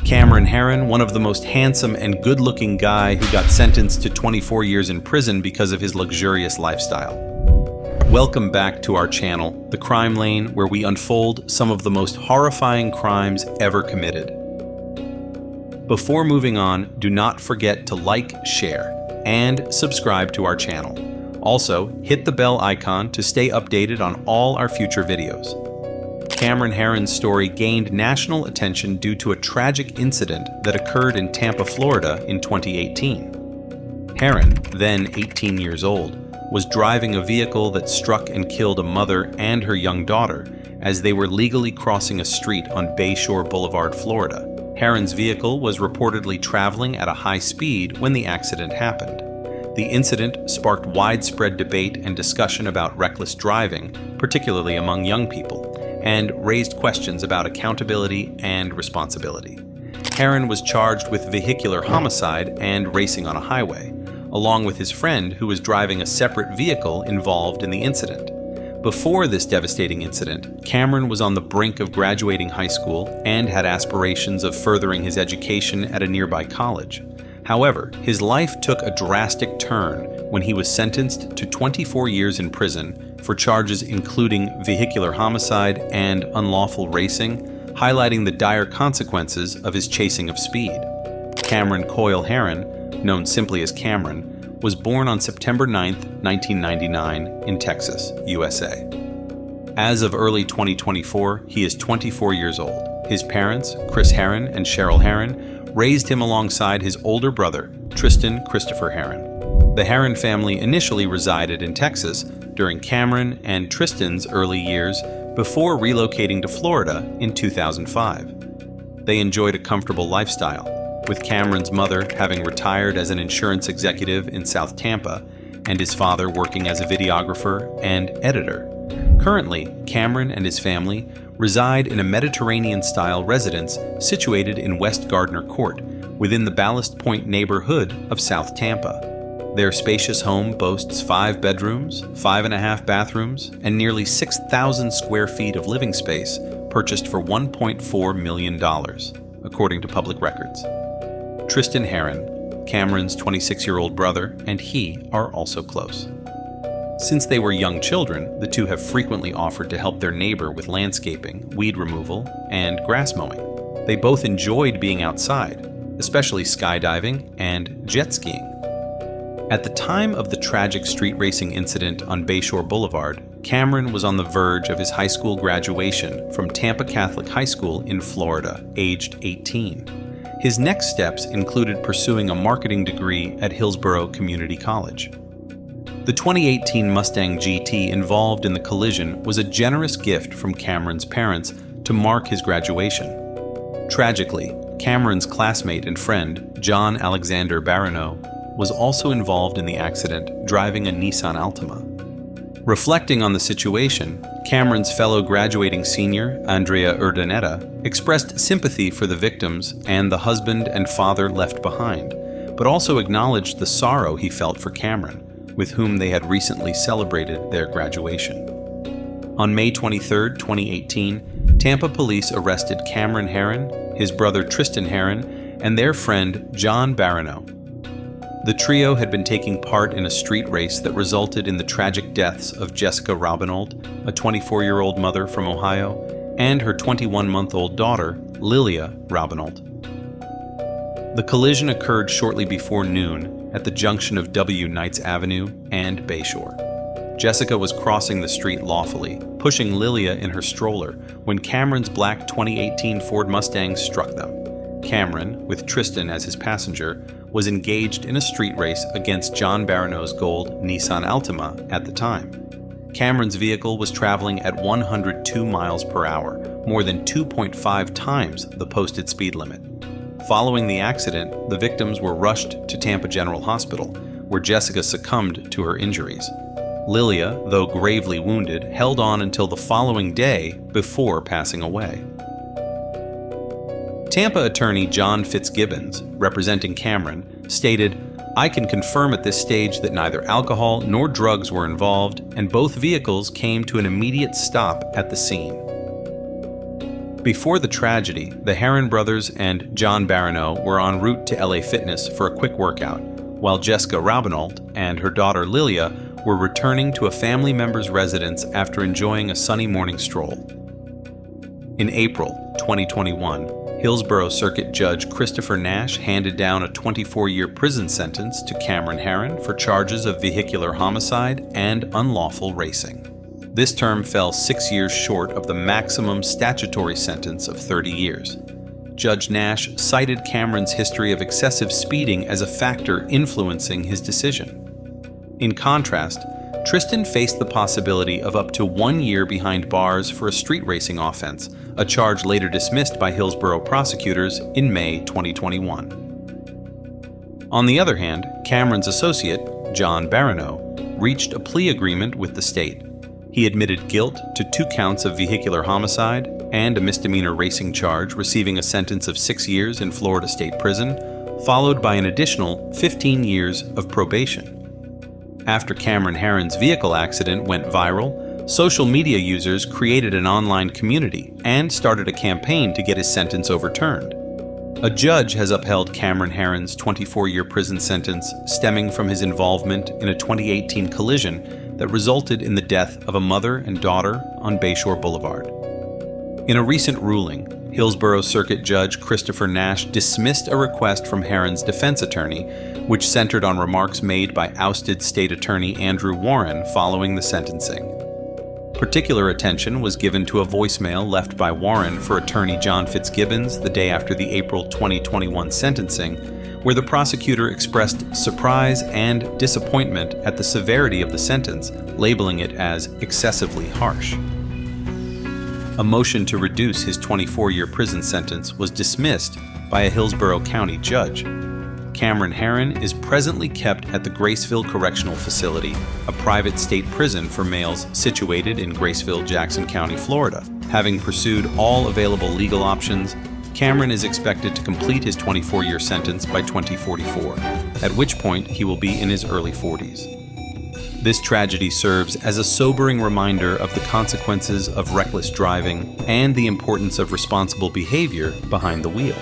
Cameron Herrin, one of the most handsome and good-looking guy who got sentenced to 24 years in prison because of his luxurious lifestyle. Welcome back to our channel, The Crime Lane, where we unfold some of the most horrifying crimes ever committed. Before moving on, do not forget to like, share, and subscribe to our channel. Also, hit the bell icon to stay updated on all our future videos. Cameron Herrin's story gained national attention due to a tragic incident that occurred in Tampa, Florida in 2018. Herrin, then 18 years old, was driving a vehicle that struck and killed a mother and her young daughter as they were legally crossing a street on Bayshore Boulevard, Florida. Herrin's vehicle was reportedly traveling at a high speed when the accident happened. The incident sparked widespread debate and discussion about reckless driving, particularly among young people, and raised questions about accountability and responsibility. Herrin was charged with vehicular homicide and racing on a highway, along with his friend who was driving a separate vehicle involved in the incident. Before this devastating incident, Cameron was on the brink of graduating high school and had aspirations of furthering his education at a nearby college. However, his life took a drastic turn when he was sentenced to 24 years in prison for charges including vehicular homicide and unlawful racing, highlighting the dire consequences of his chasing of speed. Cameron Coyle Herrin, known simply as Cameron, was born on September 9, 1999 in Texas, USA. As of early 2024, he is 24 years old. His parents, Chris Herrin and Cheryl Herrin, raised him alongside his older brother, Tristan Christopher Herrin. The Herrin family initially resided in Texas during Cameron and Tristan's early years before relocating to Florida in 2005. They enjoyed a comfortable lifestyle, with Cameron's mother having retired as an insurance executive in South Tampa and his father working as a videographer and editor. Currently, Cameron and his family reside in a Mediterranean-style residence situated in West Gardner Court, within the Ballast Point neighborhood of South Tampa. Their spacious home boasts 5 bedrooms, 5.5 bathrooms, and nearly 6,000 square feet of living space purchased for $1.4 million, according to public records. Tristan Herrin, Cameron's 26-year-old brother, and he are also close. Since they were young children, the two have frequently offered to help their neighbor with landscaping, weed removal, and grass mowing. They both enjoyed being outside, especially skydiving and jet skiing. At the time of the tragic street racing incident on Bayshore Boulevard, Cameron was on the verge of his high school graduation from Tampa Catholic High School in Florida, aged 18. His next steps included pursuing a marketing degree at Hillsborough Community College. The 2018 Mustang GT involved in the collision was a generous gift from Cameron's parents to mark his graduation. Tragically, Cameron's classmate and friend, John Alexander Barano, was also involved in the accident, driving a Nissan Altima. Reflecting on the situation, Cameron's fellow graduating senior, Andrea Urdaneta, expressed sympathy for the victims and the husband and father left behind, but also acknowledged the sorrow he felt for Cameron, with whom they had recently celebrated their graduation. On May 23, 2018, Tampa police arrested Cameron Herrin, his brother Tristan Herrin, and their friend John Barano. The trio had been taking part in a street race that resulted in the tragic deaths of Jessica Robinold, a 24-year-old mother from Ohio, and her 21-month-old daughter, Lilia Robinold. The collision occurred shortly before noon at the junction of W. Knights Avenue and Bayshore. Jessica was crossing the street lawfully, pushing Lilia in her stroller, when Cameron's black 2018 Ford Mustang struck them. Cameron, with Tristan as his passenger, was engaged in a street race against John Barano's gold Nissan Altima at the time. Cameron's vehicle was traveling at 102 miles per hour, more than 2.5 times the posted speed limit. Following the accident, the victims were rushed to Tampa General Hospital, where Jessica succumbed to her injuries. Lilia, though gravely wounded, held on until the following day before passing away. Tampa attorney John Fitzgibbons, representing Cameron, stated, "I can confirm at this stage that neither alcohol nor drugs were involved, and both vehicles came to an immediate stop at the scene." Before the tragedy, the Herrin brothers and John Barrineau were en route to LA Fitness for a quick workout, while Jessica Raubenold and her daughter Lilia were returning to a family member's residence after enjoying a sunny morning stroll. In April 2021, Hillsborough Circuit Judge Christopher Nash handed down a 24-year prison sentence to Cameron Herrin for charges of vehicular homicide and unlawful racing. This term fell 6 years short of the maximum statutory sentence of 30 years. Judge Nash cited Cameron's history of excessive speeding as a factor influencing his decision. In contrast, Tristan faced the possibility of up to 1 year behind bars for a street racing offense, a charge later dismissed by Hillsborough prosecutors in May 2021. On the other hand, Cameron's associate, John Barrineau, reached a plea agreement with the state. He admitted guilt to 2 counts of vehicular homicide and a misdemeanor racing charge, receiving a sentence of 6 years in Florida State Prison, followed by an additional 15 years of probation. After Cameron Herrin's vehicle accident went viral, social media users created an online community and started a campaign to get his sentence overturned. A judge has upheld Cameron Herrin's 24-year prison sentence stemming from his involvement in a 2018 collision that resulted in the death of a mother and daughter on Bayshore Boulevard. In a recent ruling, Hillsborough Circuit Judge Christopher Nash dismissed a request from Herrin's defense attorney, which centered on remarks made by ousted State Attorney Andrew Warren following the sentencing. Particular attention was given to a voicemail left by Warren for attorney John Fitzgibbons the day after the April 2021 sentencing, where the prosecutor expressed surprise and disappointment at the severity of the sentence, labeling it as excessively harsh. A motion to reduce his 24-year prison sentence was dismissed by a Hillsborough County judge. Cameron Herrin is presently kept at the Graceville Correctional Facility, a private state prison for males situated in Graceville, Jackson County, Florida. Having pursued all available legal options, Cameron is expected to complete his 24-year sentence by 2044, at which point he will be in his early 40s. This tragedy serves as a sobering reminder of the consequences of reckless driving and the importance of responsible behavior behind the wheel.